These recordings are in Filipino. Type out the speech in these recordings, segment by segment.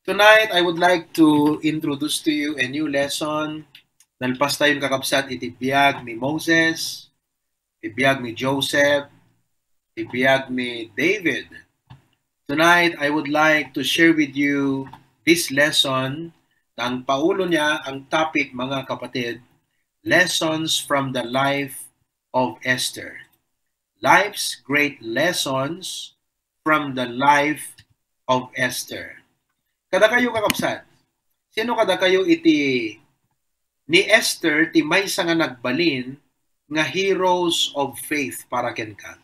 Tonight, I would like to introduce to you a new lesson. Nalpas tayong kakabsat itibiyag ni Moses, itibiyag ni Joseph, itibiyag ni David. Tonight, I would like to share with you this lesson na ang paulo niya, ang topic mga kapatid, Lessons from the Life of Esther. Life's Great Lessons from the Life of Esther. Kada kayo kakabsat, sino kada kayo iti ni Esther ti maysa nga nagbalin nga heroes of faith para ken ka?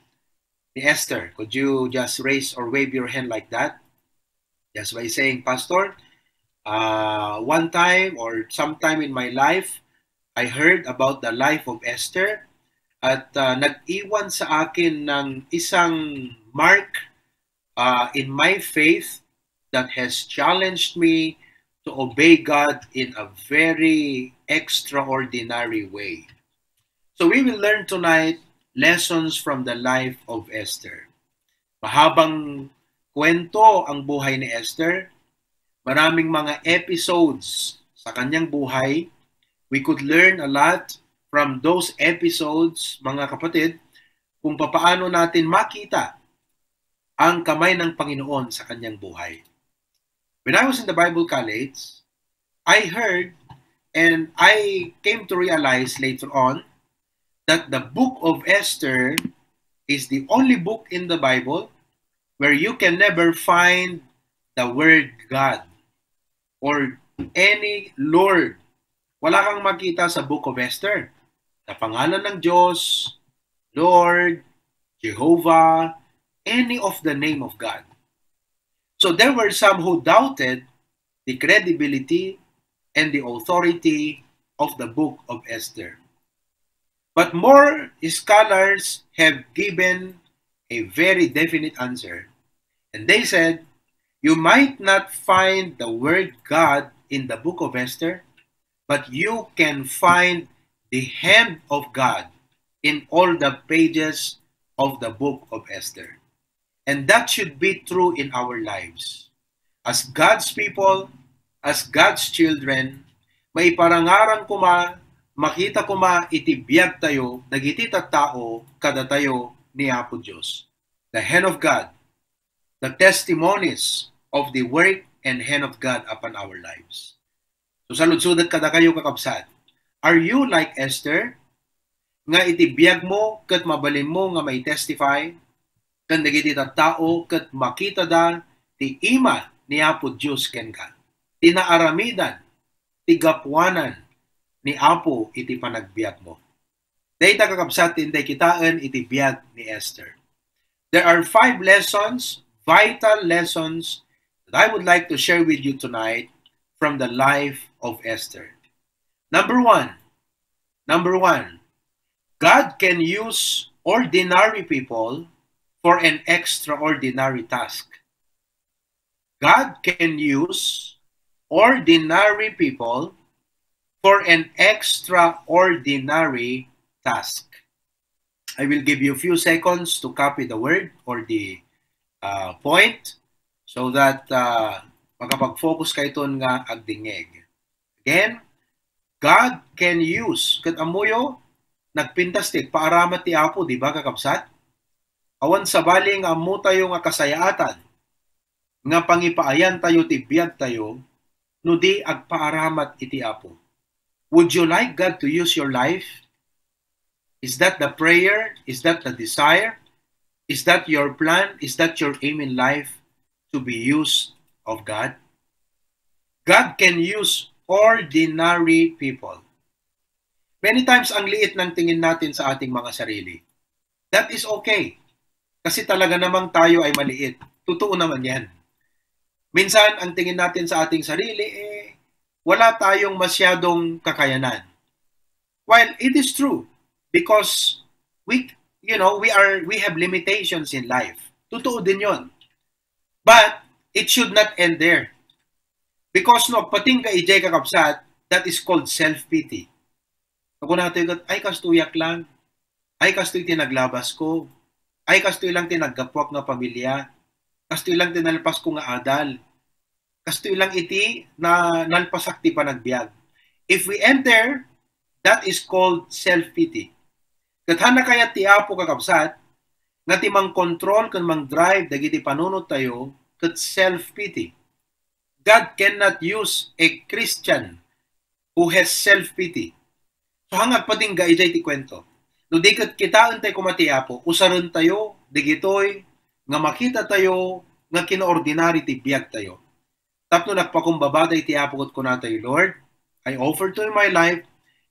Ni Esther, could you just raise or wave your hand like that? Just by saying, Pastor, one time or sometime in my life, I heard about the life of Esther at nag-iwan sa akin ng isang mark in my faith that has challenged me to obey God in a very extraordinary way. So we will learn tonight lessons from the life of Esther. Mahabang kwento ang buhay ni Esther. Maraming mga episodes sa kanyang buhay. We could learn a lot from those episodes, mga kapatid, kung papaano natin makita ang kamay ng Panginoon sa kanyang buhay. When I was in the Bible college, I heard and I came to realize later on that the book of Esther is the only book in the Bible where you can never find the word God or any Lord. Wala kang makita sa book of Esther. Na pangalan ng Diyos, Lord, Jehovah, any of the name of God. So there were some who doubted the credibility and the authority of the book of Esther. But more scholars have given a very definite answer. And they said, you might not find the word God in the book of Esther, but you can find the hand of God in all the pages of the book of Esther. And that should be true in our lives. As God's people, as God's children, may parangaran ko makita ko itibiyag tayo, nagitita tao, kada tayo ni Apo Diyos. The hand of God, the testimonies of the work and hand of God upon our lives. So salud-sudat kada kayo kakabsat. Are you like Esther? Nga itibiyag mo, kat mabalin mo nga may testify, kan dagiti tao ket makita da ti ima ni Apo Dios ken ka. Tinaaramidan ti gapwanan ni Apo iti panagbiag mo. Dayta kakabsat tinday kitaan iti biag ni Esther. There are 5 lessons, vital lessons that I would like to share with you tonight from the life of Esther. Number one, God can use ordinary people for an extraordinary task. God can use ordinary people for an extraordinary task. I will give you a few seconds to copy the word or the point so that makapag-focus kayo ton nga agdingeg. Again, God can use, kat amuyo, nagpintastik, paaramat ti Apo, di ba kakabsat? Awan sa baling amu tayo nga kasayaatan, nga pangipaayan tayo tibiyag tayo, no di agpaaramat iti Apo. Would you like God to use your life? Is that the prayer? Is that the desire? Is that your plan? Is that your aim in life to be used of God? God can use ordinary people. Many times ang liit ng tingin natin sa ating mga sarili. That is okay. Kasi talaga namang tayo ay maliit. Totoo naman yan. Minsan, ang tingin natin sa ating sarili, wala tayong masyadong kakayanan. While it is true, because we have limitations in life. Totoo din yon. But, it should not end there. Because pating ka ijay kakabsat, that is called self-pity. Ako natin, ay kastuyak lang. Ay kastoy tinaglabas ko. Ay kastoy lang tinaggapuak nga pamilya. Kastoy lang tinalpas ko nga adal. kasto ilang iti na nalpasak ti panagbiag. If we enter, that is called self-pity. Katana kaya ti Apo kakabsat, nga ti mang control kan mang drive dagiti panunod tayo ket self-pity. God cannot use a Christian who has self-pity. So hangad pating gaijay ti kwento. No di ket kitaan tayo kumati Apo, usaron tayo, digitoy, nga makita tayo, nga kinaordinary ti biag tayo. Tapno nagpakumbaba tayo ti Apo ket kuna tayo, Lord, I offer to you my life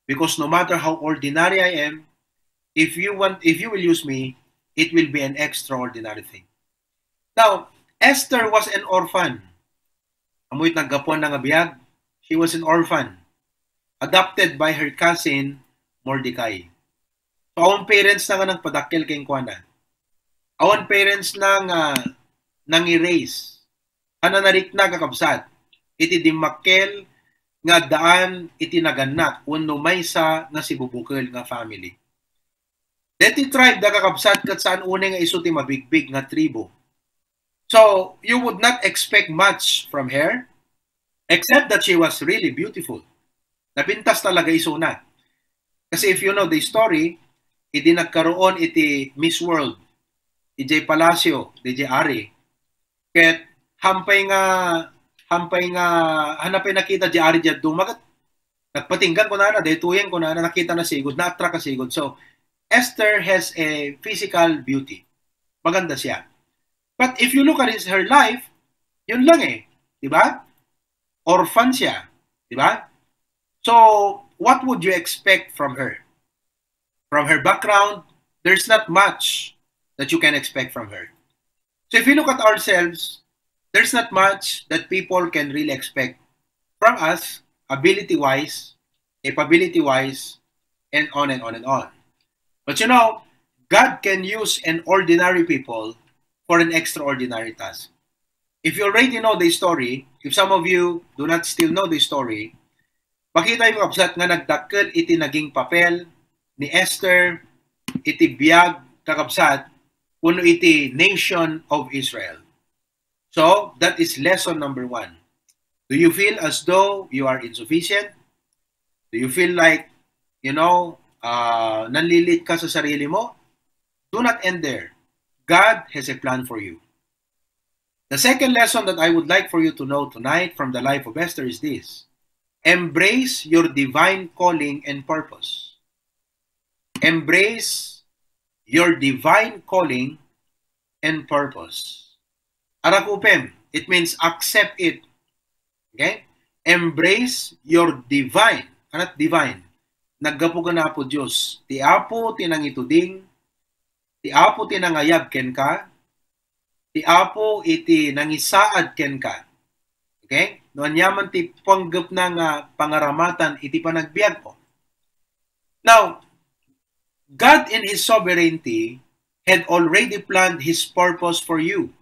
because no matter how ordinary I am, if you will use me, it will be an extraordinary thing. Now, Esther was an orphan. Amoy naggapon na nga biyag. She was an orphan, adopted by her cousin Mordecai. So, awan parents na nga nang padakkel kay kuana. Awan parents na nga nang erase. Ana narik na kakabsat. Iti dimakkel nga daan iti naganak wenno maysa nga si bubukil nga family. Deti tribe da kakabsat kat saan une nga iso ti mabigbig nga tribo. So, you would not expect much from her except that she was really beautiful. Napintas talaga iso na. Kasi if you know the story, iti nagkaroon iti Miss World, iti Palacio, iti Ari. Ket hampay nga hanapay nakita di Ari di dumagat. Nagpatinggan ko na daytoyen ko na nakita na sigod, na-attract ka sigod. So, Esther has a physical beauty. Maganda siya. But if you look at her life, yun lang eh. Diba? Orphan siya. Diba? So, what would you expect from her? From her background, there's not much that you can expect from her. So, if you look at ourselves, there's not much that people can really expect from us, ability-wise, capability-wise, and on and on and on. But you know, God can use an ordinary people for an extraordinary task. If you already know the story, if some of you do not still know the story, makita yung kapsat nga nagdakkel iti naging papel ni Esther, iti biyag kakabsat, kuno iti nation of Israel. So, that is lesson number 1. Do you feel as though you are insufficient? Do you feel like, nanlilit ka sa sarili mo? Do not end there. God has a plan for you. The second lesson that I would like for you to know tonight from the life of Esther is this. Embrace your divine calling and purpose. Embrace your divine calling and purpose. Arakupem, it means accept it. Okay? Embrace your divine. Anat divine? Naggapo ka na po Diyos. Ti Apo tinangituding, ti Apo tinangayab ken ka, ti Apo iti nangisaad ken ka. Okay? Noan yaman ti panggap na nga pangaramatan iti panagbiag ko. Now, God in His sovereignty had already planned His purpose for you.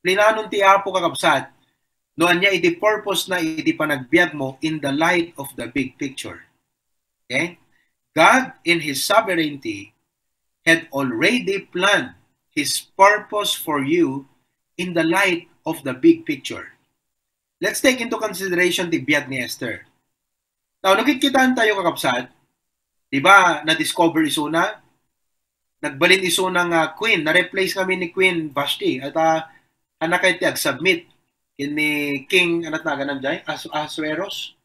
Plinanon ti Apo kakabsat, noan niya iti purpose na iti panagbiag mo in the light of the big picture. Okay? God in His sovereignty had already planned His purpose for you in the light of the big picture. Let's take into consideration the biyag ni Esther. Now, nakikitahan tayo kakabsat, diba, na-discover iso na, nagbalin iso ng queen, na-replace kami ni Queen Vashti, at anakay ti ag-submit ni King, anat na ganam dyan, Ahasueros,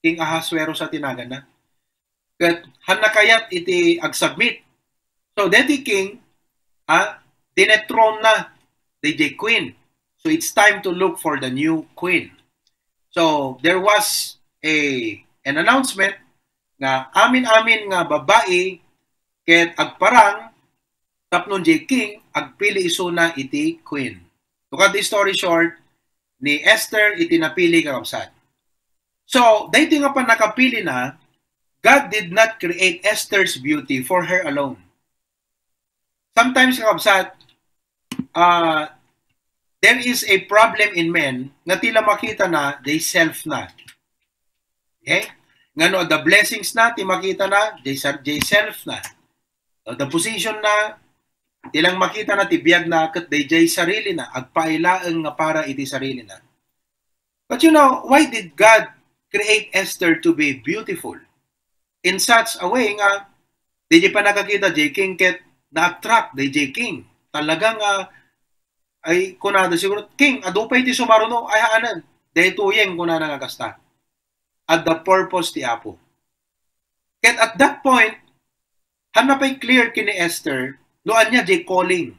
King Ahasueros at tinagan na. Kat hanakayat iti ag-submit. So, deti King, dinetron na DJ Queen. So, it's time to look for the new queen. So, there was an announcement nga amin-amin nga babae ket agparang tapnon J. King agpili iso na iti queen. To cut the story short, ni Esther iti napili kakabsat. So, dahil nga pa nakapili na, God did not create Esther's beauty for her alone. Sometimes kakabsat, there is a problem in men nga tila makita na they self na. Okay? Ngano the blessings na ti makita na they self na. The position na tilang makita na ti biag na ket they sarili na agpailaeng nga para iti sarili na. But you know, why did God create Esther to be beautiful? In such a way nga, di pa nakakita, J. King ket na-attract, di J. King. Talagang, ay, kunada siguro, King, adupay ti sumaruno, ay haanan. Dahil tuyeng kunada nga kasta. At the purpose ti Apo. Ket at that point, hanapay clear kini Esther, doan niya J. calling.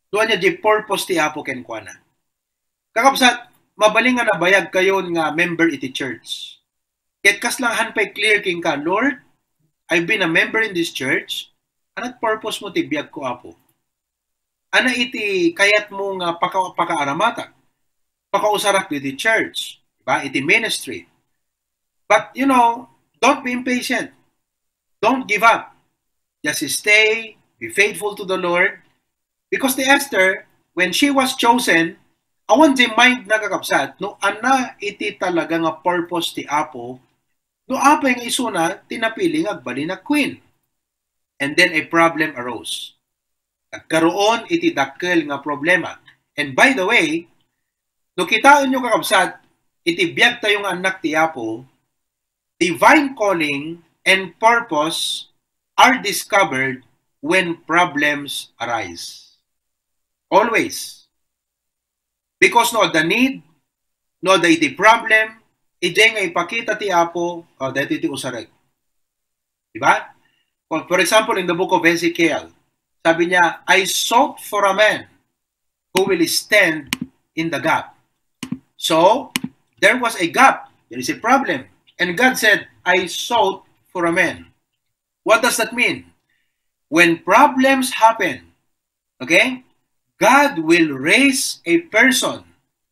Doan niya J. purpose ti Apo ken kuana. Kakabsat, mabaling nga nabayag kayon nga member iti church. Ket kas lang hanpay clear king ka, Lord, I've been a member in this church. Anat purpose mo ti biag ko Apo? Ana iti kayat mo nga pakaaramata. Pakausarak iti church, diba? Iti ministry. But you know, don't be impatient. Don't give up. Just stay, be faithful to the Lord. Because the Esther, when she was chosen, awan di mind nakakapsat, no ana iti talaga nga purpose ti Apo, no apay nga isuna, tinapili nga agbali na queen. And then a problem arose. Nagkaroon iti dakkel nga problema. And by the way, no kitaan nyo kakabsat, iti biyag tayong anak ti Apo, divine calling and purpose are discovered when problems arise. Always. Because no the need, no the iti problem, iti nga ipakita ti Apo, dahil iti usareg. Diba? For example, in the book of Ezekiel, sabi niya, I sought for a man who will stand in the gap. So, there was a gap. There is a problem. And God said, I sought for a man. What does that mean? When problems happen, okay, God will raise a person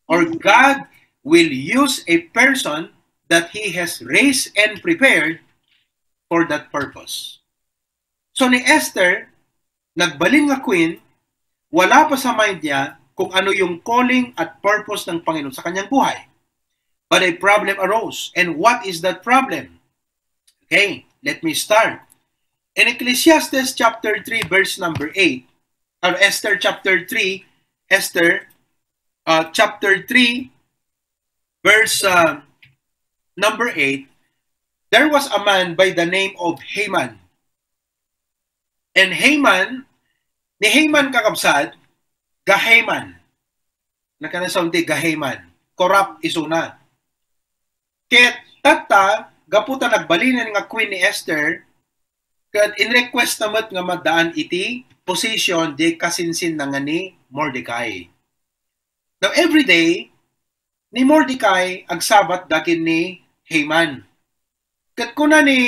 or God will use a person that He has raised and prepared for that purpose. So ni Esther, nagbaling nga queen, wala pa sa mind niya kung ano yung calling at purpose ng Panginoon sa kanyang buhay. But a problem arose. And what is that problem? Okay, let me start. In Ecclesiastes chapter 3, verse number 8, or Esther chapter 3, chapter 3, verse number 8, there was a man by the name of Haman. And Haman, ni Haman kakabsad, Gahaman. Nakanasaunti, Gahaman. Corrupt isuna. Ket tata, gaputa nagbalinan nga queen ni Esther, ket in request namat nga madaan iti position di kasinsin na nga ni Mordecai. Now every day, ni Mordecai agsabat dakin ni Haman. Ket kuna ni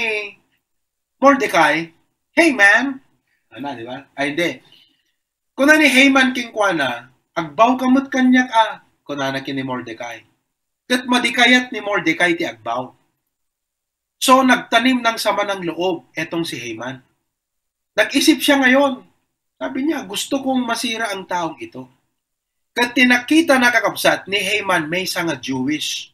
Mordecai, hey man, ano, di ba? Ay, hindi. Kuna ni Haman king kuana, agbaw kamot kanyak kuna na kini Mordecai. Ket madikayat ni Mordecai ti agbaw. So, nagtanim ng sama ng loob etong si Haman. Nag-isip siya ngayon. Sabi niya, gusto kong masira ang taong ito. Ket tinakita na kakabsat ni Haman may nga Jewish.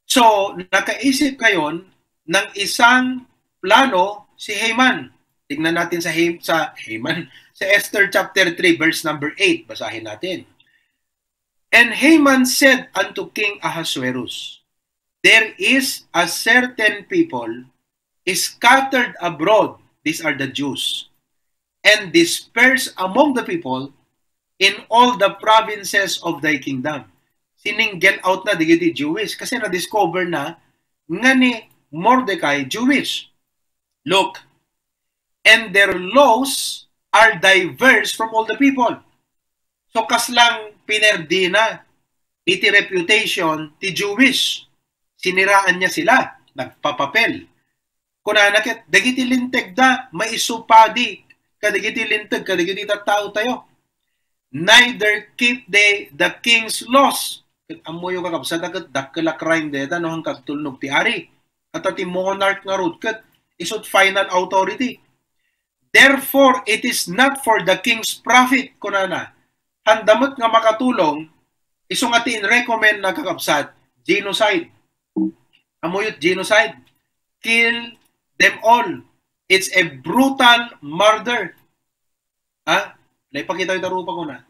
So, nakaisip ngayon ng isang plano si Haman. Tingnan natin sa Haman, sa Esther chapter 3 verse number 8, basahin natin. And Haman said unto King Ahasuerus, there is a certain people scattered abroad, these are the Jews, and dispersed among the people in all the provinces of thy kingdom. Siningel out na digiti Jewish kasi na-discover na nga ni Mordecai Jewish. Look, and their laws are diverse from all the people. So kaslang pinerdi na iti reputation ti Jewish. Siniraan niya sila, nagpapapel. Kunanakit, dagiti linteg da, maisupadi, kadagiti linteg, kadagiti tattao tayo. Neither keep they the king's laws. Amo yung kakabsat, dakila crime deta, no hang kagtulnog ti ari. At ti monarch nga root, kat isot final authority. Therefore, it is not for the king's profit, kunana. Handamot nga makatulong, isong atin recommend na kakabsat, genocide. Amoyot genocide. Kill them all. It's a brutal murder. Naipakita yung tarupa ko na.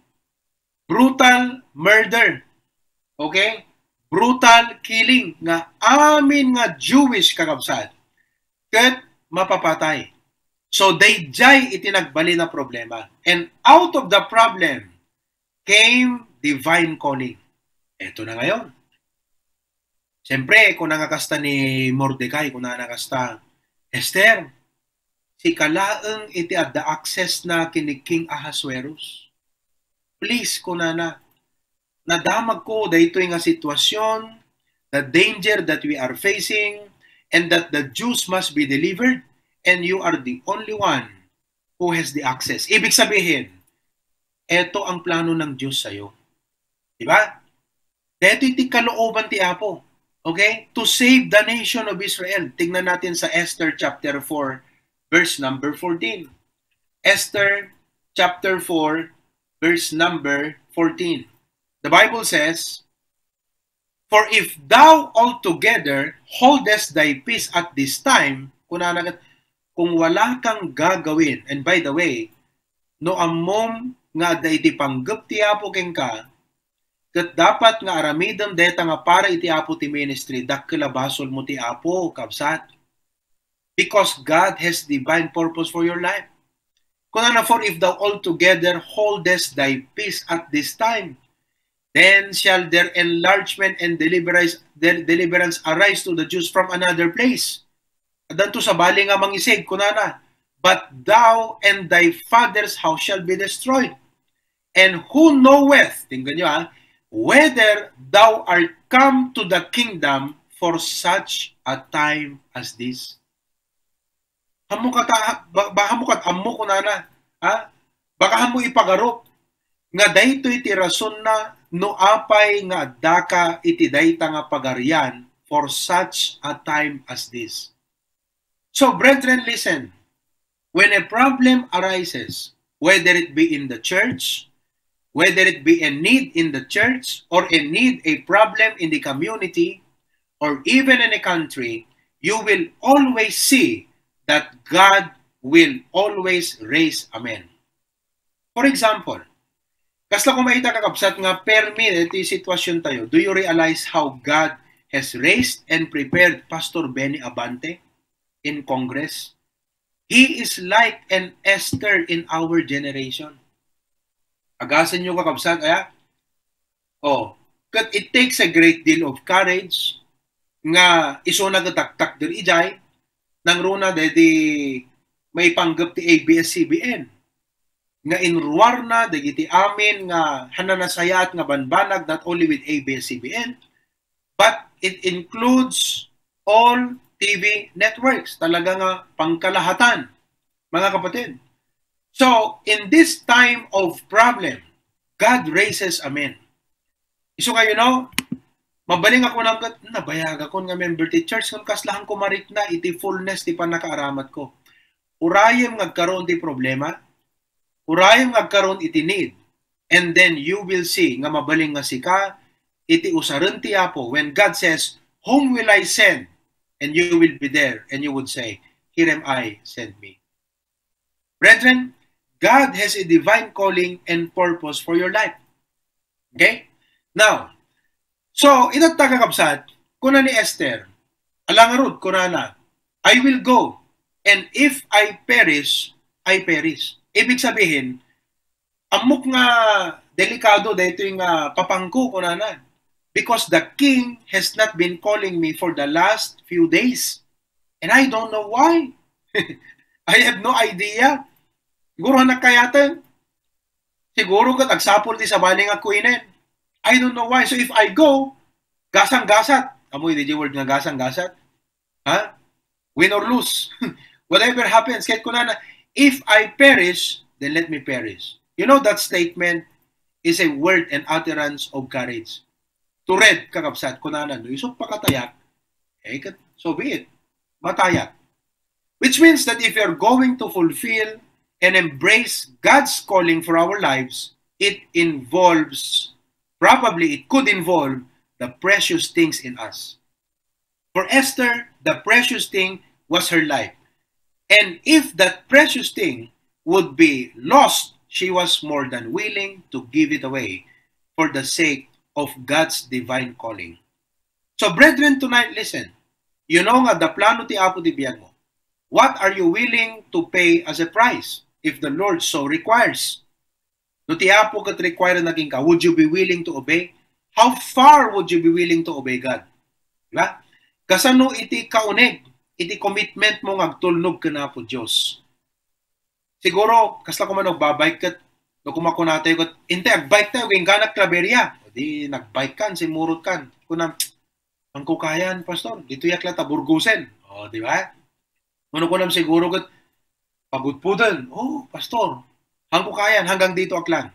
Brutal murder. Okay? brutal killing nga amin nga Jewish kakabsat ket mapapatay. So they jay itinagbali na problema. And out of the problem came divine calling. Ito na ngayon. Siyempre, kung nangakasta ni Mordecai, kung nangakasta, Esther, si kalaeng iti at the access na kini King Ahasuerus. Please, kunana, nadamag ko dahito nga sitwasyon, the danger that we are facing, and that the Jews must be delivered, and you are the only one who has the access. Ibig sabihin, ito ang plano ng Diyos sa'yo. Diba? Dito iti kalooban ti Apo. Okay? To save the nation of Israel. Tingnan natin sa Esther chapter 4, verse number 14. Esther chapter 4, verse number 14. The Bible says, "For if thou altogether holdest thy peace at this time," kung wala kang gagawin, and by the way, no amom nga da iti panggap ti Apo ken ka, ket dapat nga aramidem deta nga para iti Apo ti ministry, dakkel basol mo ti Apo, kabsat. Because God has divine purpose for your life. Kunana, for if thou altogether holdest thy peace at this time, then shall their enlargement and deliverance arise to the Jews from another place. Adanto sa bali nga mangisig, kunana, but thou and thy father's house shall be destroyed. And who knoweth, tingnan nyo whether thou art come to the kingdom for such a time as this. Hamukat ammo kunana, baka hamo ipagarop, nga dayto iti rason na no apay nga daka iti dayta nga pagarian for such a time as this. So, brethren, listen. When a problem arises, whether it be in the church, whether it be a need in the church, or a problem in the community, or even in a country, you will always see that God will always raise a man. For example, kasla kung maita kakabsat nga permi iti sitwasyon tayo, do you realize how God has raised and prepared Pastor Benny Abante in Congress? He is like an Esther in our generation. Agasan nyo kakabsat, it takes a great deal of courage nga iso nagataktak dir ijay nang runa deti may panggap ti ABS-CBN nga inruar na dagiti amin nga hananasayat nga banbanag not only with ABS-CBN but it includes all TV networks, talaga nga pangkalahatan, mga kapatid. So, in this time of problem, God raises a man. So kayo mabaling ako nabayag ako nga member ti church, kung kaslahan ko marit na iti fullness ti panakaaramat ko. Urayem ngagkaroon ti problema, urayem ngagkaroon iti need, and then you will see nga mabaling nga sika, iti usaran ti Apo, when God says, "Whom will I send?" And you will be there, and you would say, "Here am I, send me." Brethren, God has a divine calling and purpose for your life. Okay? Now, so, itatagakabsat, kuna ni Esther, alangarod, kunana, I will go, and if I perish, I perish. Ibig sabihin, amok nga delikado dito yung papangko, kunana. Because the king has not been calling me for the last few days. And I don't know why. I have no idea. Siguro nakayatan. Siguro kat agsapol ti sa baling akuinen. I don't know why. So if I go, gasang-gasat. Amoy, did you word nga gasang-gasat? Win or lose. Whatever happens, kahit ko na, if I perish, then let me perish. You know, that statement is a word and utterance of courage. To read, kakabsat, kunanan, isok pakatayak, so be it, matayak. Which means that if you're going to fulfill and embrace God's calling for our lives, it could involve the precious things in us. For Esther, the precious thing was her life. And if that precious thing would be lost, she was more than willing to give it away for the sake of God's divine calling. So brethren, tonight, listen. You know nga, the plano ti Apo ti biyag mo. What are you willing to pay as a price if the Lord so requires? No ti Apo kat require naging ka, would you be willing to obey? How far would you be willing to obey God? Diba? Kasano iti kaunig, iti commitment mo ngagtulnog ka na po Diyos. Siguro, kasla ko man babike kat, no kumako natin kat, inte, agbike tayo, ging ganak klaberya. Di, nagbike kan, simurot kan. Kunam, ang kukayan, pastor, dito yakla taburgusen. O, di ba? Ano ko nam siguro kat, pagudpudan. Oh, pastor, ang kukayan, hanggang dito aklan.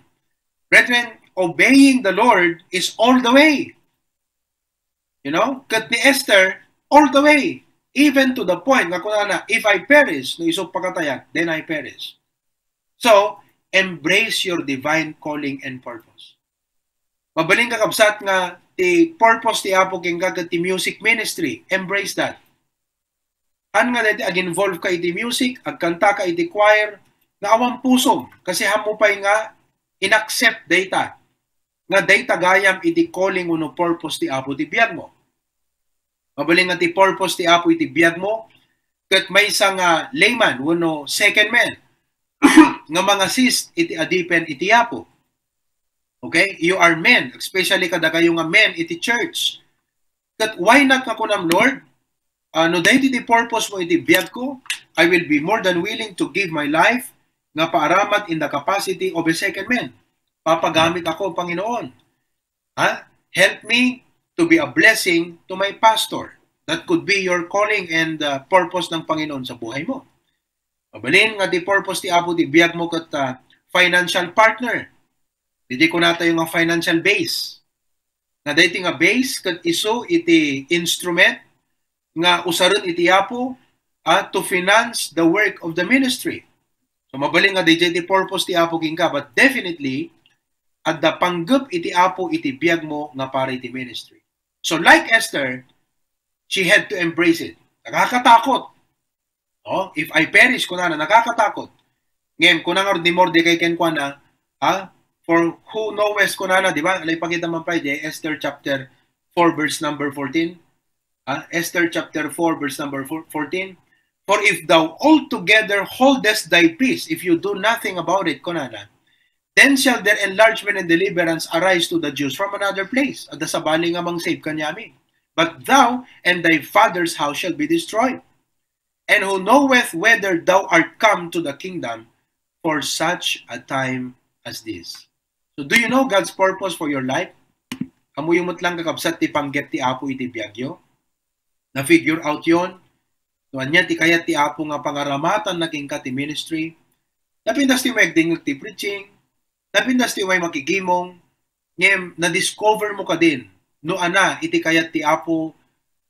Brethren, obeying the Lord is all the way. You know, kat ni Esther, all the way. Even to the point, nga kunana, if I perish, no isog pagkatayan, then I perish. So, embrace your divine calling and purpose. Mabaling kakabsat nga, ti purpose ti Apo king kagat ti music ministry. Embrace that. Han nga dati, ag-involve ka iti music, agkanta ka iti choir, nga awang puso. Kasi hamo pa'y nga, inaccept data. Nga data gayam iti calling uno purpose ti Apo ti biyag mo. Mabaling nga ti purpose ti Apo iti biyag mo, kat may isang layman, uno second man, nga mga assist iti adipen iti Apo. Okay? You are men, especially kada kayo nga men iti church. Kat why not nga kunam, Lord? No dahil iti purpose mo iti biyag ko, I will be more than willing to give my life nga paaramat in the capacity of a second man. Papagamit ako, Panginoon. Help me to be a blessing to my pastor. That could be your calling and purpose ng Panginoon sa buhay mo. Mabalin nga di purpose ti Apo di biyag mo kat financial partner. Hindi ko nata yung financial base. Nga dahiti nga base kat iso iti instrument nga usaron iti Apo to finance the work of the ministry. So mabalin nga di purpose ti Apo king ka, but definitely at the panggap iti Apo iti biyag mo nga para iti ministry. So like Esther, she had to embrace it. Nakakatakot. Oh, if I perish, kunana, nakakatakot. Ngayon, kunang ni Mordecai ken kuana, for who knowest kunana, di ba? Alay pakita man pa Esther chapter 4 verse number 14. Esther chapter 4 verse number 14. For if thou altogether holdest thy peace, if you do nothing about it, kunana, then shall their enlargement and deliverance arise to the Jews from another place. At sa bali nga mang save kanyami. But thou and thy father's house shall be destroyed. And who knoweth whether thou art come to the kingdom for such a time as this. So do you know God's purpose for your life? Kamuyumot lang kakabsat ti panggep ti Apo iti biyagyo. Na-figure out yon. Tuan niya ti kayat ti Apo nga pangaramatan naging ka ti ministry. Napindas ti magdingag ti preaching. Napindas ti may makigimong, ngem na-discover mo ka din, no ana, iti kayat ti Apo,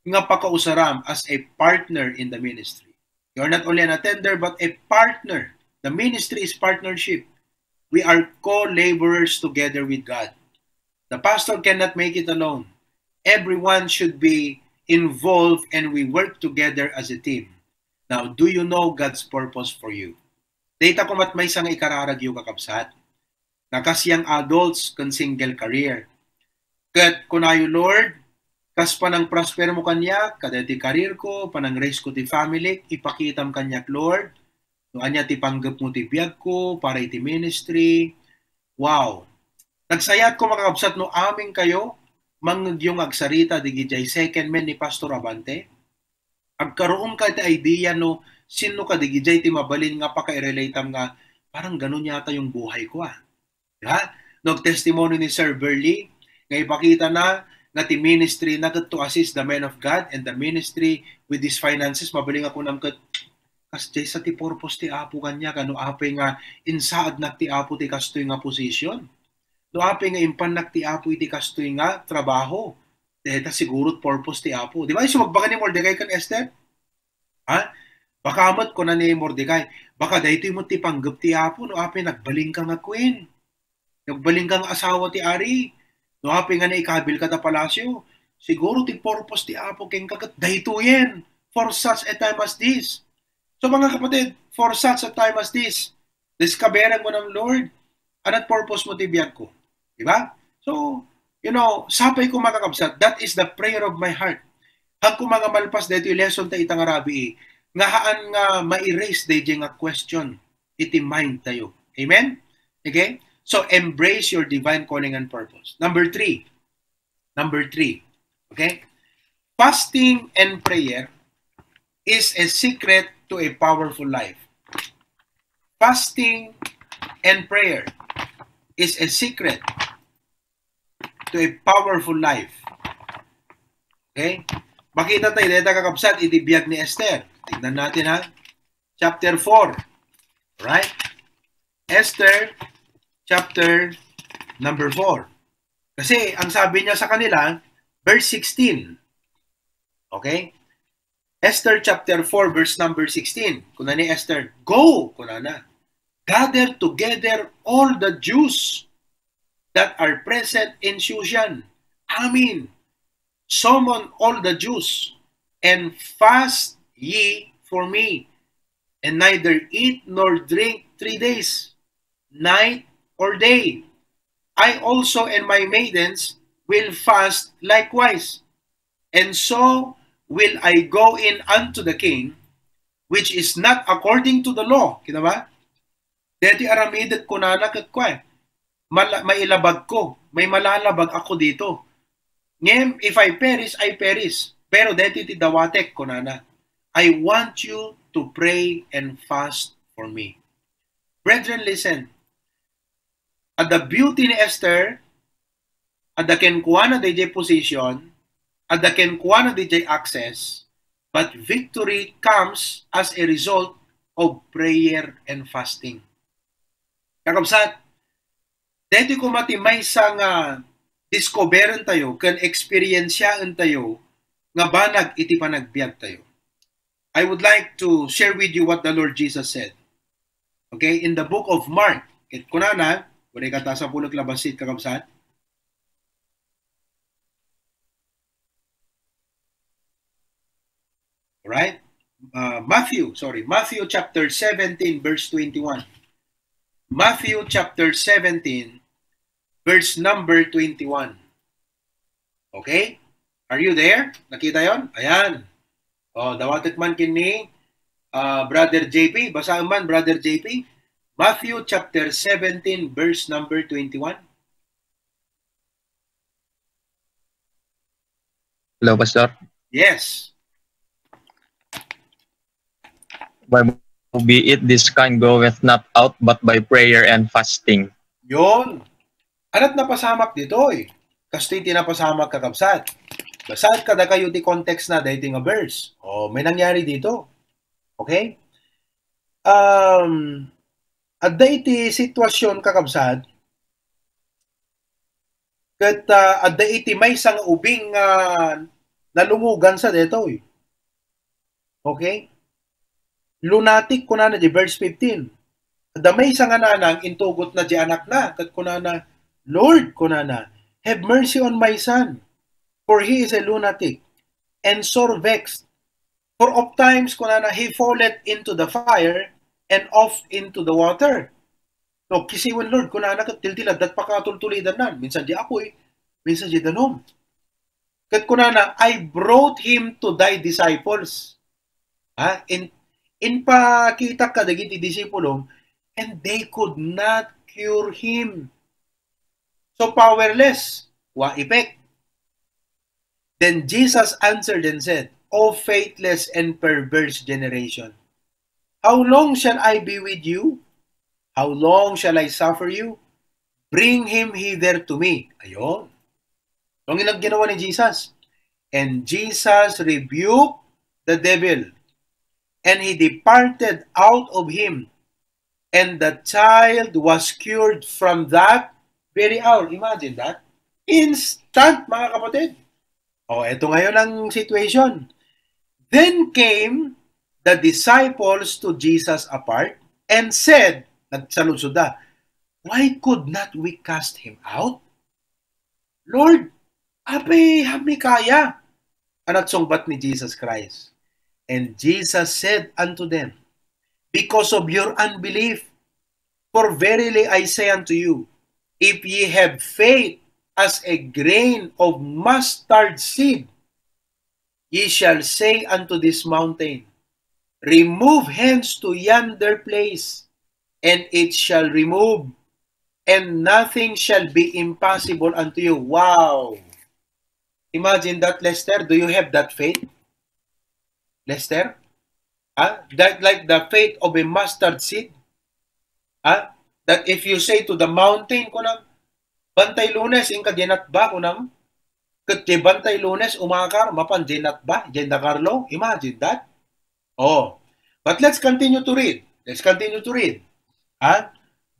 nga pakausaram as a partner in the ministry. You're not only an attender, but a partner. The ministry is partnership. We are co-laborers together with God. The pastor cannot make it alone. Everyone should be involved and we work together as a team. Now, do you know God's purpose for you? Data ko mat may isang ikararagyo kakabsat. Nakasiyang adults kan single career. Kat kunayo Lord, kas panang prosper mo kanya, kada ti career ko, panang raise ko ti family, ipakitam kanyak Lord, no anya ti panggap mo ti biyag ko, para iti ministry. Wow! Nagsayat ko makakabsat no aming kayo, mangyong agsarita di gijay second man ni Pastor Abante. Agkaroon ka ti idea no, sino ka di gijay ti mabalin nga paka-relate nga, parang ganun yata yung buhay ko Nag-testimony ni Sir Burley, nga ipakita na nga ti ministry na to assist the men of God and the ministry with his finances. Mabaling ako namkat, kas jay sa ti purpose ti Apo kanya, kano apay nga insaad na ti Apo ti kastoy nga position. No apay nga impan ti Apo iti kastoy nga trabaho. Dahil siguro purpose ti Apo. Di ba? So magbaka ni Mordecai kan Esther? Baka amat ko na ni Mordecai. Baka dahito mo ti panggap ti Apo, no apay nagbaling ka nga queen. Nagbaling kang asawa ti Ari. No hapi nga na ikabil ka ta palasyo. Siguro ti purpose ti Apo keng kagat dahituyen for such a time as this. So mga kapatid, for such a time as this, diskaberan mo ng Lord, anat purpose mo ti biyag ko. Diba? So, sapay ko makakabsat, that is the prayer of my heart. Hag ko mga malpas dito yung lesson ta itang Arabi, nga haan nga ma-erase dito nga question, iti mind tayo. Amen? Okay? So, embrace your divine calling and purpose. Number three. Okay? Fasting and prayer is a secret to a powerful life. Fasting and prayer is a secret to a powerful life. Okay? Makita tayo dito kakabsat, itibiyag ni Esther. Tignan natin ha. Chapter 4. Right? Esther, chapter number 4. Kasi ang sabi niya sa kanila, verse 16. Okay? Esther chapter 4, verse number 16. Kuna ni Esther, go! Kuna na. Gather together all the Jews that are present in Shushan. Amen. Summon all the Jews and fast ye for me, and neither eat nor drink 3 days, night or day. I also and my maidens will fast likewise, and so will I go in unto the king, which is not according to the law. Kita ba? Deti aramidet ko na nakakwa. Mailabag ko. May malalabag ako dito. Ngem, if I perish, I perish. Pero deti ti dawatek ko na. I want you to pray and fast for me. Brethren, listen. At the beauty ni Esther, at the kenkuana DJ position, at the kenkuana DJ access, but victory comes as a result of prayer and fasting. Kakabsat, dito ko matimay sa nga discoveran tayo, kan experienceyaan tayo, nga banag iti panagbiag tayo. I would like to share with you what the Lord Jesus said. Okay, in the book of Mark, kunana, wala kata sa pulag labasit kakabsat. Right? Matthew chapter 17, verse 21. Matthew chapter 17, verse number 21. Okay? Are you there? Nakita yon? Ayan. Dawatek man kini Brother JP. Basahan man, Brother JP. Matthew chapter 17, verse number 21. Hello, Pastor. Yes. By be it this kind goeth not out but by prayer and fasting. Yon. Anat napasamak dito eh. Kasi tinapasamak kakabsat. Basad kada kayo di context na dating a verse. May nangyari dito. Okay? At iti sitwasyon kakabsat, kat at iti may sang ubing nalungugan sa dito eh. Okay? Lunatic ko na di verse 15. Damay sa nga nanang intugot na di anak na. Kat ko na, Lord, ko na, have mercy on my son, for he is a lunatic, and sore vexed. For oft times ko na, he falleth into the fire, and off into the water. So, kisiwan Lord, ko na, tiltilad, dat pakatultulidan na. Minsan di apoy, minsan di danom. Kat ko na, I brought him to thy disciples. In pakita ka dagiti disipulong, and they could not cure him. So powerless, wa effect. Then Jesus answered and said, O faithless and perverse generation, how long shall I be with you? How long shall I suffer you? Bring him hither to me. Ayon. Ang ilang ginawa ni Jesus. And Jesus rebuked the devil, and he departed out of him, and the child was cured from that very hour. Imagine that. Instant, mga kapatid. Ito ngayon ang situation. Then came the disciples to Jesus apart and said, nagsalunsuda, why could not we cast him out? Lord, hami kaya. Anat sungbat ni Jesus Christ. And Jesus said unto them, because of your unbelief, for verily I say unto you, if ye have faith as a grain of mustard seed, ye shall say unto this mountain, remove hence to yonder place, and it shall remove, and nothing shall be impossible unto you. Wow! Imagine that, Lester. Do you have that faith? Lester? That like the faith of a mustard seed? That if you say to the mountain, kunam, bantay lunes, in kaginat ba, kunam, kat bantay lunes, umakar, mapanjinat ba, jenda Carlo? Imagine that. Oh. But let's continue to read. Let's continue to read.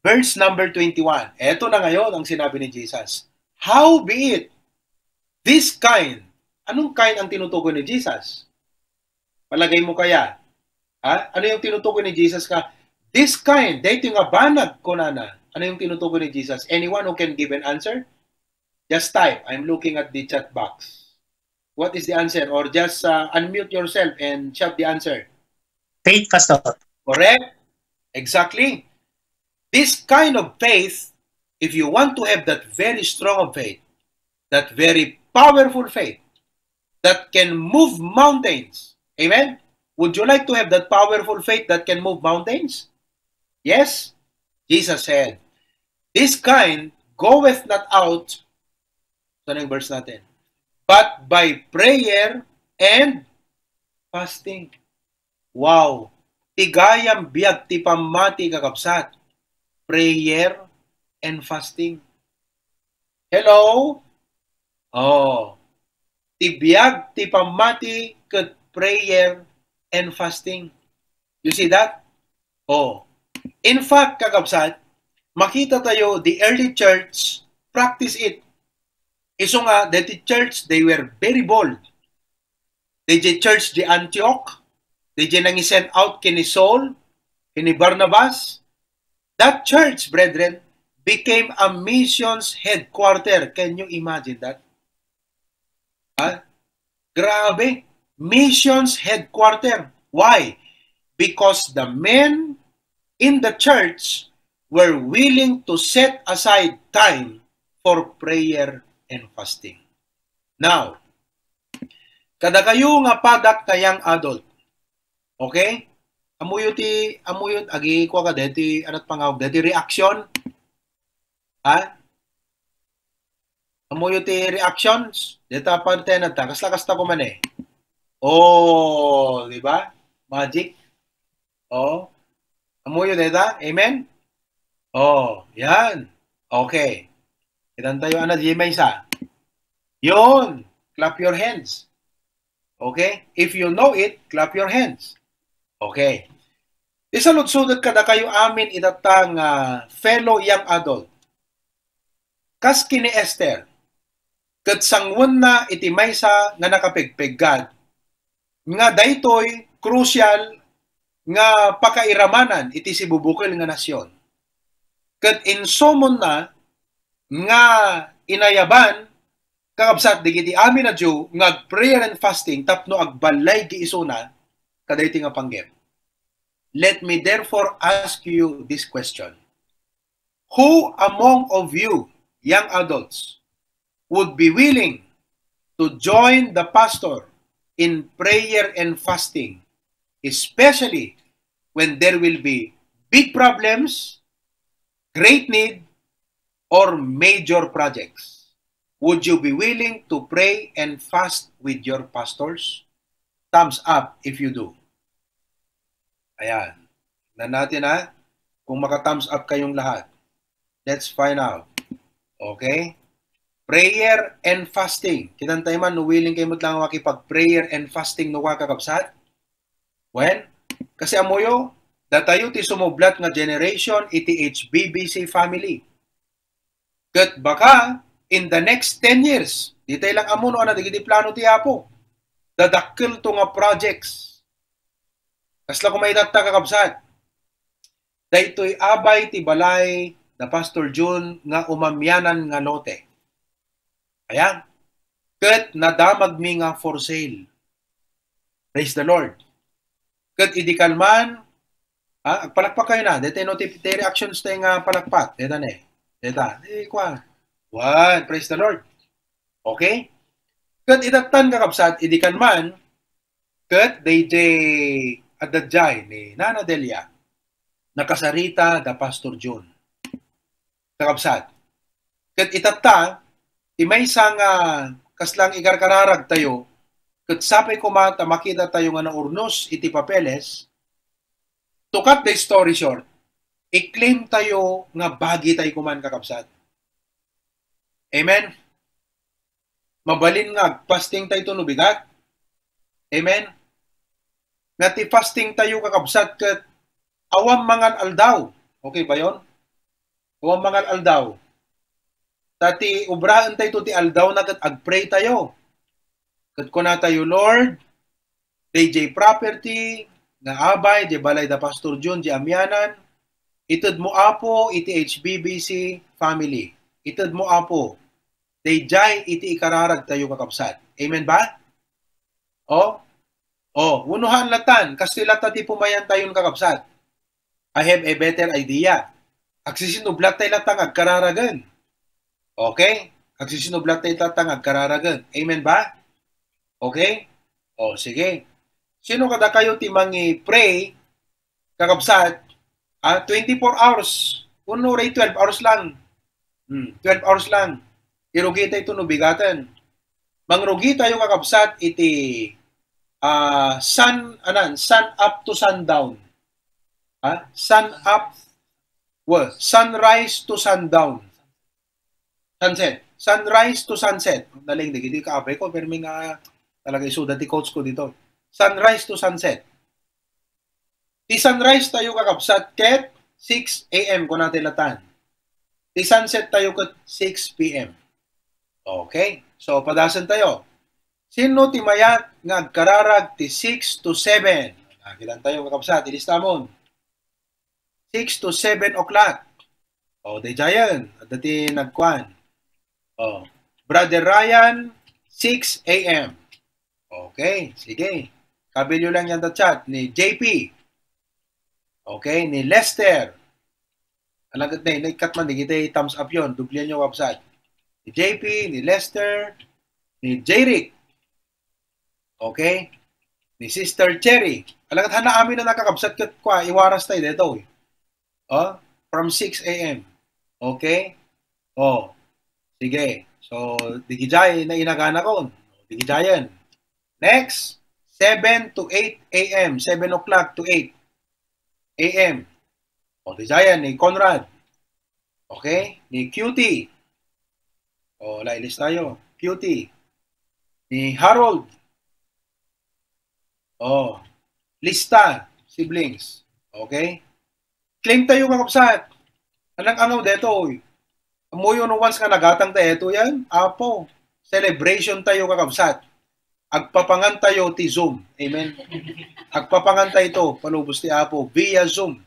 Verse number 21. Ito na ngayon ang sinabi ni Jesus. How be it, this kind. Anong kind ang tinutukoy ni Jesus? Palagay mo kaya? Ano yung tinutukoy ni Jesus ka? This kind, dahito yung abanag ko na. Ano yung tinutukoy ni Jesus? Anyone who can give an answer? Just type. I'm looking at the chat box. What is the answer? Or just unmute yourself and shout the answer. Faith, Pastor. Correct? Exactly. This kind of faith, if you want to have that very strong faith, that very powerful faith, that can move mountains. Amen? Would you like to have that powerful faith that can move mountains? Yes? Jesus said, this kind goeth not out, saan yung verse natin? But by prayer and fasting. Wow! Tigayam biyag ti pamati kakabsat. Prayer and fasting. Hello? Oh. Tibiyag ti pamati ket prayer and fasting. You see that? Oh. In fact, kakabsat, makita tayo, the early church practice it. Iso nga, the church, they were very bold. They church di Antioch. They nangisend out kini Saul, kini Barnabas. That church, brethren, became a missions headquarter. Can you imagine that? Grabe. Missions headquarter. Why? Because the men in the church were willing to set aside time for prayer and fasting. Now, kada kayo nga padak kayang adult. Okay? Amuyot agi ko ka deti anat pangawag deti reaction. Amuyot reactions deta parte na ta kasla ko man eh. Oh, di ba? Magic. Oh. Amuyot deta. Amen. Oh, yan. Okay. Ilan tayo anat di may isa. Yon, clap your hands. Okay? If you know it, clap your hands. Okay. Isalud-sudod kada kayo amin itatang fellow young adult. Kas kini Esther, ket sangwen na iti maysa nga nakapegpeggad, nga daytoy crucial nga pakairamanan iti sibubukil nga nasyon. Ket insomon na nga inayaban kakabsat digiti amin na Diyo nga prayer and fasting tapno agbalay gi isuna kadayti nga panggep. Let me therefore ask you this question. Who among of you, young adults, would be willing to join the pastor in prayer and fasting, especially when there will be big problems, great need, or major projects? Would you be willing to pray and fast with your pastors? Thumbs up if you do. Ayan. Na natin kung maka-thumbs up kayong lahat. Let's find out. Okay? Prayer and fasting. Kinantay man, willing kayo lang makipag-prayer and fasting no kakabsat? When? Kasi amoyo, datayo ti sumublat nga generation iti HBBC family. Kat baka, in the next 10 years, di tayo lang amuno na digiti plano ti Apo. Dadakil to nga projects. Kasla kung may data kakabsat. Daytoy abay ti balay na Pastor June nga umamyanan nga lote. Ayan. Ket nadamag mi nga for sale. Praise the Lord. Ket idikal man, agpalakpak kayo na. Dito no reactions tayo nga palakpak. Dito na eh. Dito. Kwa. One, praise the Lord. Okay? Kat itatan kakabsat, idikan man, kat DJ adadjay ni Nana Delia, nakasarita da Pastor John. Kakabsat. Kat itata, imay sang kaslang ikarkararag tayo, kat sapay kumata makita tayo nga na urnos iti papeles, to cut the story short, i-claim tayo nga bagi tayo kuman kakabsat. Amen? Mabalin nga, fasting tayo to nubigat. Amen? Nga ti fasting tayo kakabsat kat awam mangan aldaw. Okay ba yon? Awam mangan aldaw. Tati ubraan tayo to ti aldaw na kat agpray tayo. Kat kuna tayo, Lord, DJ property, nga abay, di balay da Pastor John, di amyanan, itad mo apo, iti HBBC family. Itad mo apo, dayjay iti ikararag tayo kakabsat. Amen ba? Unuhan latan, kastilata ti pumayan tayo kakabsat. I have a better idea. Agsisinublat tayo latang agkararagan. Okay? Agsisinublat tayo latang agkararagan. Amen ba? Okay? Sige. Sino kada kayo ti mangi pray kakabsat? 24 hours. Uno ray 12 hours lang. 12 hours lang. Irugi tayo ito nubigatan. Mangrugi tayo kakabsat iti sun up to sundown. Sunrise to sundown. Sunset. Sunrise to sunset. Naling digiti ka abay ko pero may nga talaga isuda ti coach ko dito. Sunrise to sunset. Ti sunrise tayo kakabsat ket 6 a.m. ko natin latan. Ti sunset tayo ket 6 p.m. Okay? So, padasan tayo. Sino ti mayat nga agkararag ti 6 to 7? Nakilan tayo kakabsat. Ilista mo. 6 to 7 o'clock. Day Jayan. At dati nagkuhan. Brother Ryan, 6 a.m. Okay, sige. Kabilyo lang yan the chat. Ni JP. Okay, ni Lester. Alagat na, naikat man, di kita thumbs up yun. Dublihan nyo website. Ni JP, ni Lester, ni Jerick. Okay? Ni Sister Cherry. Alagat hana amin na nakakabsat kat kwa, iwaras tayo dito. From 6 a.m. Okay? Sige. So, digijay na inagana ko. Digijayan. Next, 7 to 8 a.m. 7 o'clock to 8 a.m. Digijayan ni Conrad. Okay? Ni Cutie. Lailis tayo. Cutie. Ni Harold. Lista. Siblings. Okay? Claim tayo kakapsat. Anang angaw deto. Amoyo no once ka nagatang tayo yan. Apo. Celebration tayo kakapsat. Agpapangan tayo ti Zoom. Amen? Agpapangan tayo ito. Palubos ti Apo. Via Zoom.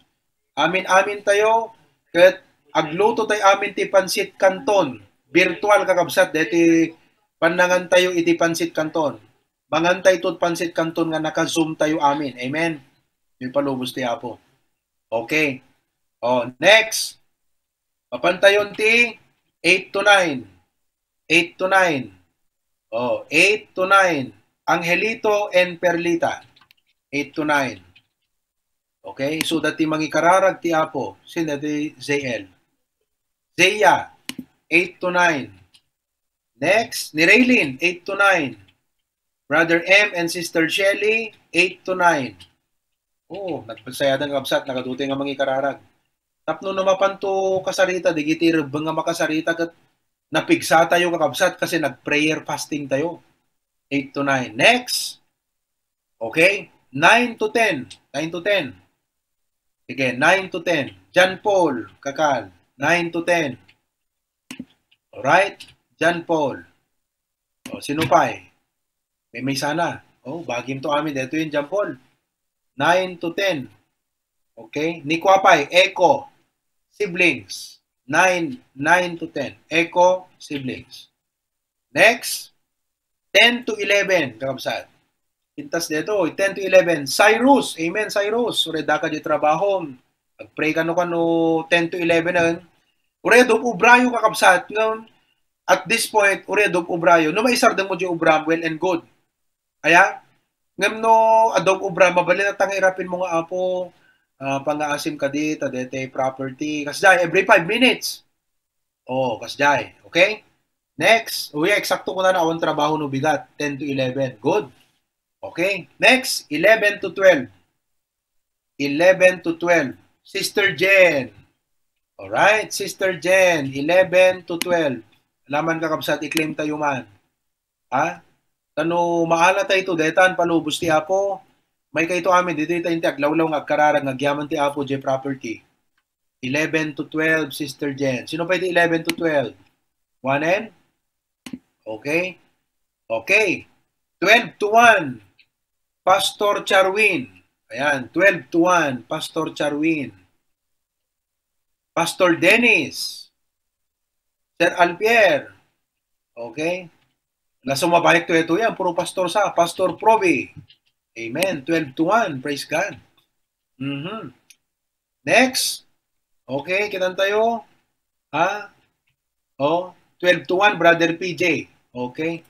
Amin tayo. Kat agluto tayo amin ti pansit kanton. Virtual kakabsat. Deti panangan tayo iti pansit kanton. Bangan tayo ito pansit kanton nga naka-zoom tayo amin. Amen? Yung palubos ti Apo. Okay. Next. Papantayon ti 8 to 9. 8 to 9. 8 to 9. Angelito and Perlita. 8 to 9. Okay? So, dati mangikararag ti Apo. Sino dati ZL? Zeya. 8 to 9. Next, ni Raylin. 8 to 9. Brother M and Sister Shelly. 8 to 9. Nagpagsayadang kabsat. Nakaduti nga mangikararag. Tapno na mapanto kasarita. Digitir bang nga makasarita kat napigsa tayo kakabsat kasi nag-prayer fasting tayo. 8 to 9. Next. Okay. 9 to 10. 9 to 10. Sige, 9 to 10. John Paul, kakal. 9 to 10. Alright? John Paul. Sino pa eh? May sana. Bagim to amin. Dito yun, John Paul. 9 to 10. Okay? Nikwapay, Echo. Siblings. 9 to 10. Echo, siblings. Next. 10 to 11. Kakabsat. Pintas dito. 10 to 11. Cyrus. Amen, Cyrus. Ureda ka di trabaho. Pag-pray ka no 10 to 11 na. Uredo, ubrayo kakabsat. at this point, uredog ubrayo, no maisardang mo di ubram, well and good. Kaya, ngam no, adog ubram, mabali na tang irapin mo nga apo, pang-aasim ka di, tadete property, kasday, every 5 minutes. Oh, kasday, okay? Next, eksakto ko na awang trabaho no bigat, 10 to 11, good. Okay, next, 11 to 12. 11 to 12. Sister Jen. Alright, Sister Jen, 11 to 12. Alaman ka kabsat, i-claim tayo man. Ha? Tano, maala tayo ito, detan, palubos ti Apo. May kayo ito amin, dito tayo ti aglawlaw nga kararag, nagyaman ti Apo, J property. 11 to 12, Sister Jen. Sino pa ito 11 to 12? 1N? Okay. Okay. 12 to 1, Pastor Charwin. Ayan, 12 to 1, Pastor Charwin. Pastor Dennis. Sir Alpier. Okay. Nasumabalik to ito yan, puro pastor sa. Pastor Provy. Amen. 12 to 1, praise God. Next. Okay, kitan tayo. Ha? Oh, 12 to 1, Brother PJ. Okay.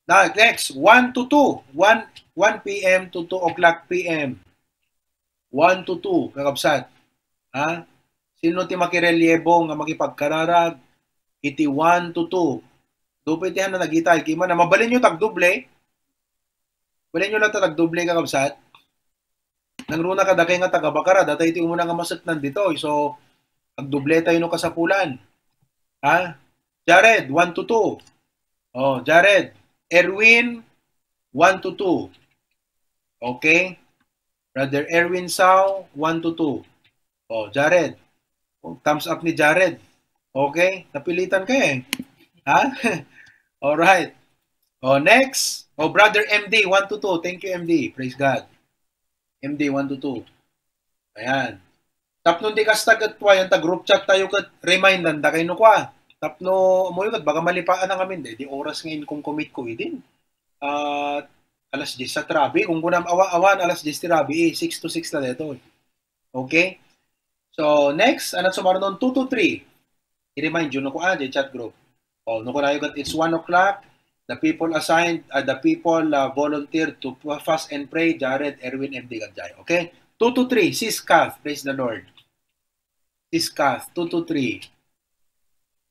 Now, next, 1 to 2. 1 p.m. to 2 o'clock p.m. 1 to 2, kakabsat. Ha? Sino ti makirelyebo nga makipagkararag? Iti 1 to 2. Dupit yan na nagitay. Kima na mabalin nyo tagduble. Balin nyo lang tagduble, kakabsat. Nangruna ka dakay nga tagabakara. Datay iti umuna nga masat nandito. So, agduble tayo no kasapulan. Ha? Jared, 1 to 2. Oh, Jared. Erwin, 1 to 2. Okay? Brother Erwin Sao, 1 to 2. Oh, Jared. Oh, thumbs up ni Jared. Okay? Napilitan ka eh. Ha? Alright. Oh, next. Oh, Brother MD, 1 to 2. Thank you, MD. Praise God. MD, 1 to 2. Ayan. Tapno di kastagat po, yung group chat tayo kat remindan da kayo no kwa. Tapno mo yun, baga malipaan na kami. Di oras ngayon kung commit ko din. Alas 10 sa trabi. Kung kunam awan, alas 10 trabi. 6 to 6 na dito. Okay? So, next, anong sumaroon 2 to 3. I-remind you, no ko di chat group. Oh, no ko na yun, it's 1 o'clock. The people assigned, the people volunteered to fast and pray. Jared, Erwin, MD, Gadjay. Okay? 2 to 3, Siskath. Praise the Lord. Siskath, 2 to 3.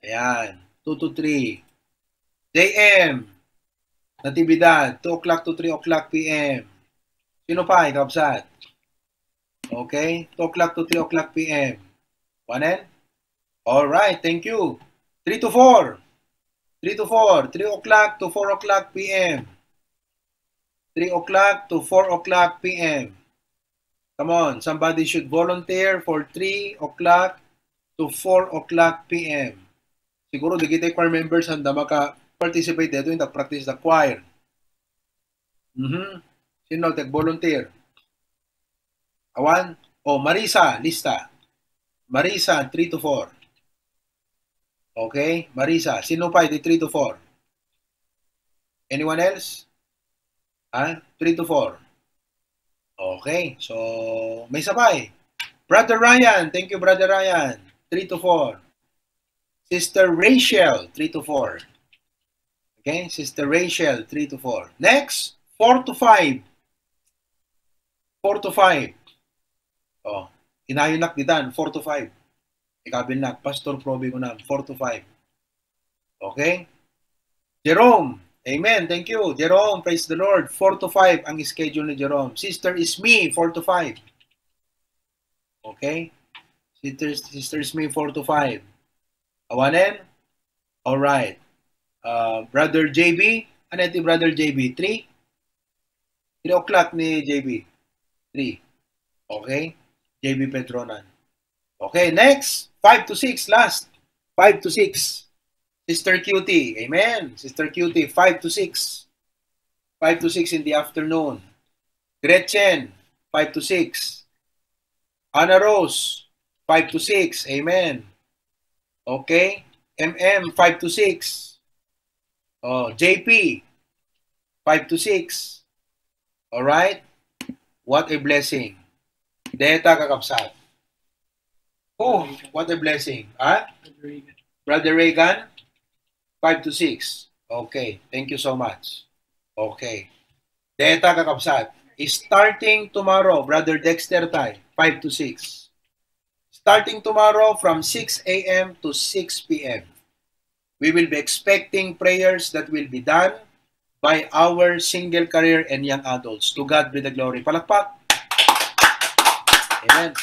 Ayan, 2 to 3. JM, Natividad, 2 o'clock to 3 o'clock p.m. Sino pa, ikabsat? Okay, 2 o'clock to 3 o'clock p.m. 1N? Alright, thank you. 3 to 4. 3 to 4. 3 o'clock to 4 o'clock p.m. 3 o'clock to 4 o'clock p.m. Come on, somebody should volunteer for 3 o'clock to 4 o'clock p.m. Siguro di kita choir members handa maka-participate dito in the practice the choir. Sino tag-volunteer? Awan? Oh, Marisa, lista. Marisa, 3 to 4. Okay, Marisa. Sino pa di 3 to 4? Anyone else? 3 to 4. Okay, so may sabay. Brother Ryan, thank you Brother Ryan. 3 to 4. Sister Rachel, 3 to 4. Okay, Sister Rachel, 3 to 4. Next, 4 to 5. 4 to 5. Oh, inayunak ditan, 4 to 5. Ikabinak, Pastor Provy ko na, 4 to 5. Okay? Jerome, amen, thank you. Jerome, praise the Lord. 4 to 5 ang schedule ni Jerome. Sister Isme, 4 to 5. Okay? Sister Isme, 4 to 5. Awanen? Alright. Brother JB, ano ito Brother JB? 3? 3 o'clock ni JB. 3. Okay? JB Petronan. Okay, next. 5 to 6, last. 5 to 6. Sister Cutie. Amen. Sister Cutie, 5 to 6. 5 to 6 in the afternoon. Gretchen, 5 to 6. Anna Rose, 5 to 6. Amen. Okay. MM, 5 to 6. Oh, JP, 5 to 6. Alright? What a blessing. Deta kakapsat. Oh, what a blessing. Brother Reagan? 5 to 6. Okay. Thank you so much. Okay. Deta kakabsat. Starting tomorrow, Brother Dexter tayo, 5 to 6. Starting tomorrow from 6 a.m. to 6 p.m. We will be expecting prayers that will be done by our single career and young adults. To God be the glory. Palakpak. Amen.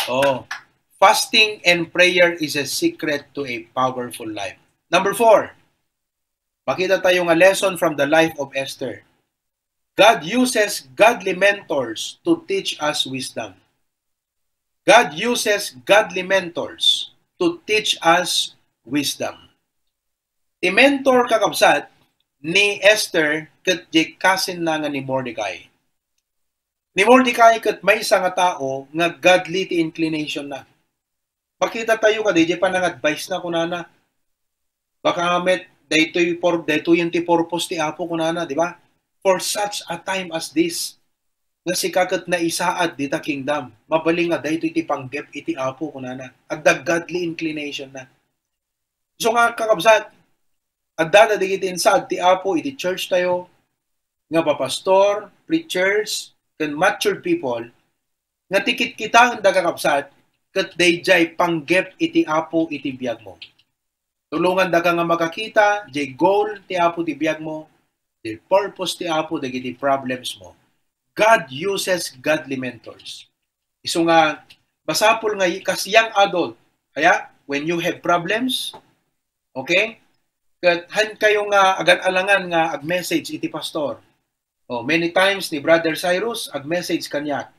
Oh, fasting and prayer is a secret to a powerful life. Number 4, makita tayo nga lesson from the life of Esther. God uses godly mentors to teach us wisdom. God uses godly mentors to teach us wisdom. I-mentor kakabsat ni Esther ket di kasin na nga ni Mordecai. Ni Mordecai ket may isa nga tao nga godly ti inclination na. Makita tayo ka di pa nang advice na kunana. Baka met daytoy yung ti purpose ti Apo kunana, di ba? For such a time as this, nga si kakat na isaad dita kingdom, mabaling nga daytoy ti panggep iti Apo kunana. Agdag godly inclination na. So nga kakabsat, agdada digiti insad ti Apo iti church tayo, nga papastor, preachers, kan matured people, nga tikit kita ang dagakapsat, kat dayjay panggep iti Apo iti biyag mo. Tulungan daga nga makakita, jay goal ti Apo ti biyag mo, the purpose ti Apo dagiti problems mo. God uses godly mentors. Iso nga, basapol nga kas young adult, kaya when you have problems, okay, kat han kayo nga agan-alangan nga ag-message iti pastor. Oh, many times ni Brother Cyrus ag-message kanya.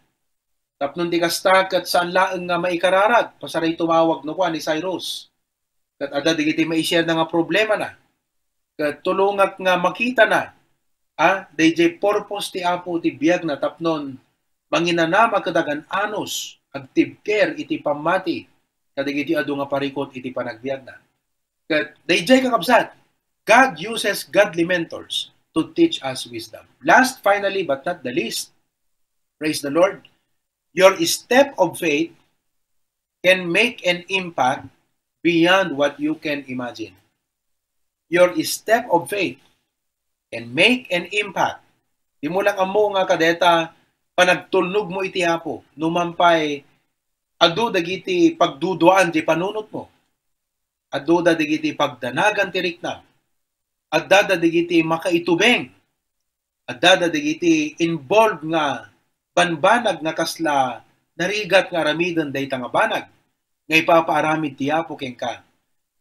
Tapnon di kasta kat saan laeng nga maikararag, pasaray tumawag no kwa ni Cyrus. Kat ada digiti mai-share na nga problema na. Kat tulungat nga makita na, DJ purpose ti Apo ti biyag na tapnon, manginanama kadagan anos, agtibker iti pamati, kadigiti adu nga parikot iti panagbiag na. Kat DJ kakabsat, God uses godly mentors to teach us wisdom. Last, finally, but not the least, praise the Lord, your step of faith can make an impact beyond what you can imagine. Your step of faith can make an impact. Di mo lang amo nga kadeta, panagtulnog mo iti Apo, numampay, adu dagiti pagduduan di panunot mo. Adu dagiti pagdanagan ti riknam. Adda dagiti makaitubeng. Adda dagiti involved nga banbanag nga kasla narigat nga aramidan dayta nga banag. Nga ipapaaramid ti Apo ken ka.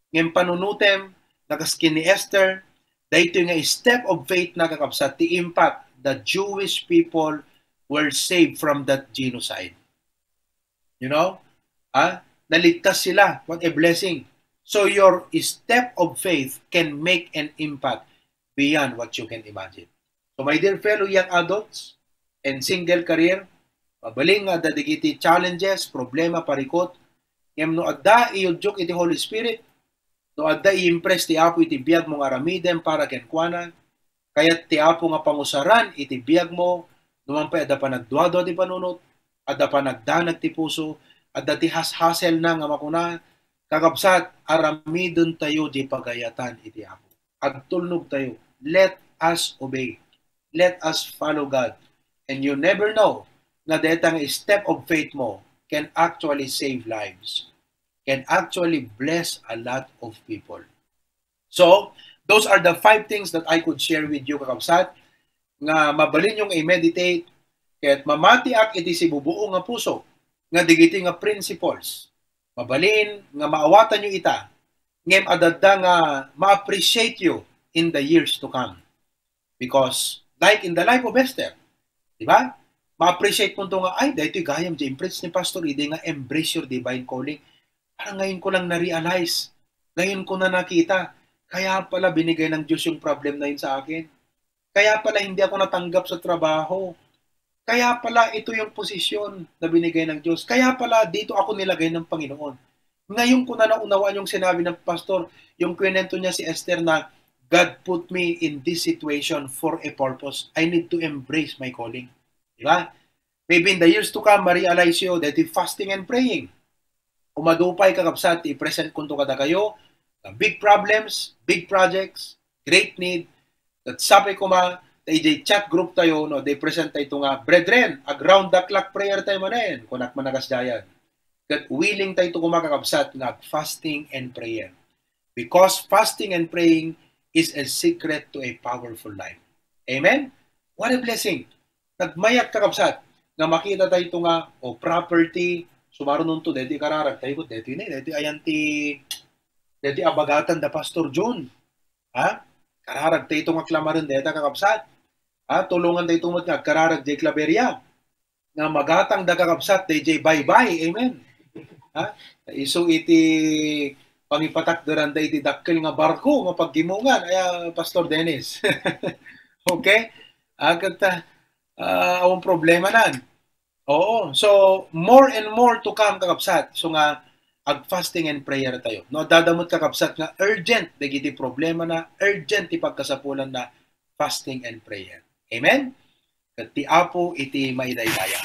Ngem panunutem nakaskin ni Esther, dayto nga step of faith na kakabsat ti impact the Jewish people were saved from that genocide. You know? Naligtas sila. What a blessing. So your step of faith can make an impact beyond what you can imagine. So my dear fellow young adults and single career, mabaling nga dadigiti challenges, problema, parikot, ngem no adda iyudjok iti Holy Spirit, no adda i-impress ti Apo iti biyag mo nga aramiden para kenkwana, kayat ti Apo nga pangusaran iti biyag mo, numampay adda pa nagduado ti panunot, adda pa nagdanag ti puso, adda ti has-hasel na nga makuna, kakabsat, aramidon tayo di pagayatan iti Apo. Agtulnog tayo. Let us obey. Let us follow God. And you never know na detang step of faith mo can actually save lives. Can actually bless a lot of people. So, those are the 5 things that I could share with you, kakabsat, nga mabalin yung i-meditate, kaya't mamatiak iti si bubuo nga puso, nga digiti nga principles, mabalin, nga maawatan nyo ita, ngem adadda nga ma-appreciate you in the years to come. Because, like in the life of Esther, di ba? Ma-appreciate mo ito nga, ay, dahito gayam, impress ni Pastor, hindi nga embrace your divine calling. Parang ngayon ko lang na-realize, ngayon ko na nakita, kaya pala binigay ng Diyos yung problem na yun sa akin. Kaya pala hindi ako natanggap sa trabaho. Kaya pala ito yung posisyon na binigay ng Diyos. Kaya pala dito ako nilagay ng Panginoon. Ngayon ko na naunawaan yung sinabi ng pastor, yung kwento niya si Esther na God put me in this situation for a purpose. I need to embrace my calling. Diba? Maybe in the years to come, ma-realize you that fasting and praying. Umadupay kakabsat, i-present kunto kada kayo, Big problems, big projects, great need. At sabi ko tayo chat group tayo, no, they present tayo nga, brethren, around the clock prayer tayo manen, kunak managas dayan. Kat willing tayo kumakakabsat nga fasting and prayer. Because fasting and praying is a secret to a powerful life. Amen? What a blessing. Nagmayak kakabsat, nga makita tayo nga, o property, sumaro nun to, deti kararag tayo, deti ayan deti abagatan da Pastor John. Ha? Kararag tayo nga klamarin deta kakabsat. Ha? Tulungan tayo nga kararag jay klaberya. Nga magatang da kakabsat, jay bye-bye. Amen. Ha? Iso iti pangipatak daran da iti dakkel nga barko nga paggimungan. Ay, Pastor Dennis. Okay? Agad awang problema nan. Oo. So, more and more to come kakabsat. So nga, ag-fasting and prayer tayo. No, dadamot kakabsat nga urgent, dagiti problema na, urgent ipagkasapulan na fasting and prayer. Amen? Kat ti Apo iti maidaydaya.